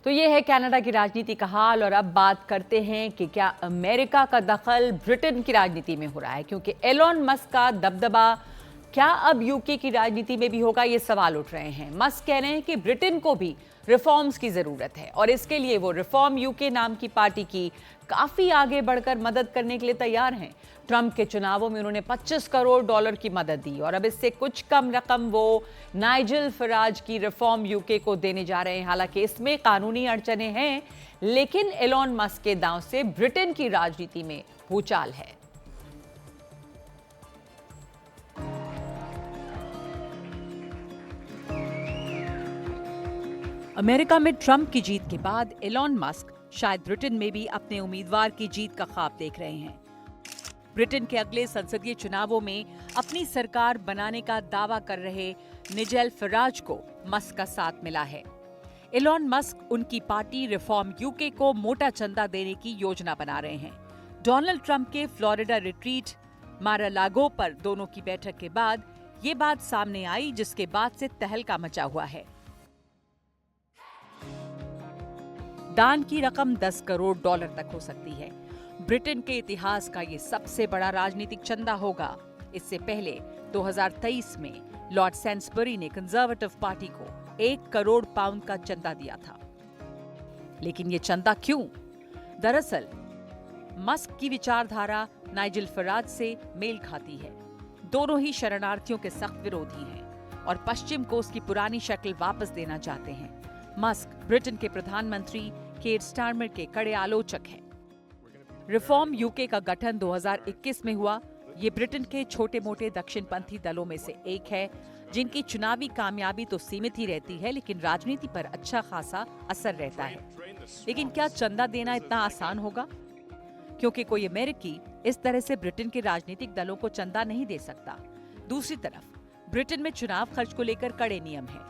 तो ये है कनाडा की राजनीति का हाल। और अब बात करते हैं कि क्या अमेरिका का दखल ब्रिटेन की राजनीति में हो रहा है, क्योंकि एलोन मस्क का दबदबा क्या अब यूके की राजनीति में भी होगा, ये सवाल उठ रहे हैं। मस्क कह रहे हैं कि ब्रिटेन को भी रिफॉर्म्स की जरूरत है और इसके लिए वो रिफॉर्म यूके नाम की पार्टी की काफी आगे बढ़कर मदद करने के लिए तैयार हैं। ट्रंप के चुनावों में उन्होंने $25 करोड़ की मदद दी और अब इससे कुछ कम रकम वो नाइजल फराज की रिफॉर्म यूके को देने जा रहे हैं। हालांकि इसमें कानूनी अड़चने हैं, लेकिन एलोन मस्क के दांव से ब्रिटेन की राजनीति में भूचाल है। अमेरिका में ट्रंप की जीत के बाद एलोन मस्क शायद ब्रिटेन में भी अपने उम्मीदवार की जीत का ख्वाब देख रहे हैं। ब्रिटेन के अगले संसदीय चुनावों में अपनी सरकार बनाने का दावा कर रहे नाइजेल फराज को मस्क का साथ मिला है। एलोन मस्क उनकी पार्टी रिफॉर्म यूके को मोटा चंदा देने की योजना बना रहे हैं। डोनाल्ड ट्रंप के फ्लोरिडा रिट्रीट मार-आ-लागो पर दोनों की बैठक के बाद ये बात सामने आई, जिसके बाद से तहलका मचा हुआ है। दान की रकम $10 करोड़ तक हो सकती है। ब्रिटेन के इतिहास का ये सबसे बड़ा राजनीतिक चंदा होगा। इससे पहले 2023 में लॉर्ड सैलिसबरी ने कंजर्वेटिव पार्टी को £1 करोड़ का चंदा दिया था। लेकिन ये चंदा क्यों? दरअसल मस्क की विचारधारा नाइजल फराज से मेल खाती है। दोनों ही शरणार्थियों के सख्त विरोधी हैं और पश्चिम को उसकी पुरानी शक्ल वापस देना चाहते हैं। मस्क ब्रिटेन के प्रधानमंत्री केर स्टारमर के कड़े आलोचक हैं। रिफॉर्म यूके का गठन 2021 में हुआ। ये ब्रिटेन के छोटे मोटे दक्षिणपंथी दलों में से एक है, जिनकी चुनावी कामयाबी तो सीमित ही रहती है, लेकिन राजनीति पर अच्छा खासा असर रहता है। लेकिन क्या चंदा देना इतना आसान होगा? क्योंकि कोई अमेरिकी इस तरह से ब्रिटेन के राजनीतिक दलों को चंदा नहीं दे सकता। दूसरी तरफ ब्रिटेन में चुनाव खर्च को लेकर कड़े नियम हैं।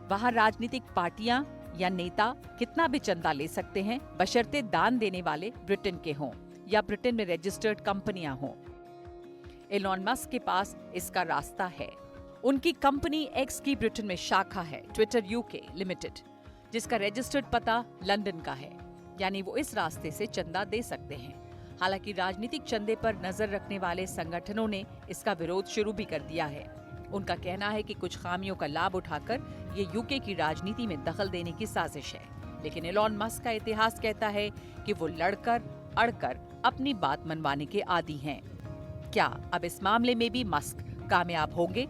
वहाँ राजनीतिक पार्टियां या नेता कितना भी चंदा ले सकते हैं, बशर्ते दान देने वाले ब्रिटेन के हों या ब्रिटेन में रजिस्टर्ड कंपनियां हों। एलोन मस्क के पास इसका रास्ता है। उनकी कंपनी एक्स की ब्रिटेन में शाखा है, ट्विटर यूके लिमिटेड, जिसका रजिस्टर्ड पता लंदन का है, यानी वो इस रास्ते से चंदा दे सकते हैं। हालांकि राजनीतिक चंदे पर नजर रखने वाले संगठनों ने इसका विरोध शुरू भी कर दिया है। उनका कहना है कि कुछ खामियों का लाभ उठाकर ये यूके की राजनीति में दखल देने की साजिश है। लेकिन एलोन मस्क का इतिहास कहता है कि वो लड़कर अड़कर अपनी बात मनवाने के आदी हैं। क्या अब इस मामले में भी मस्क कामयाब होंगे?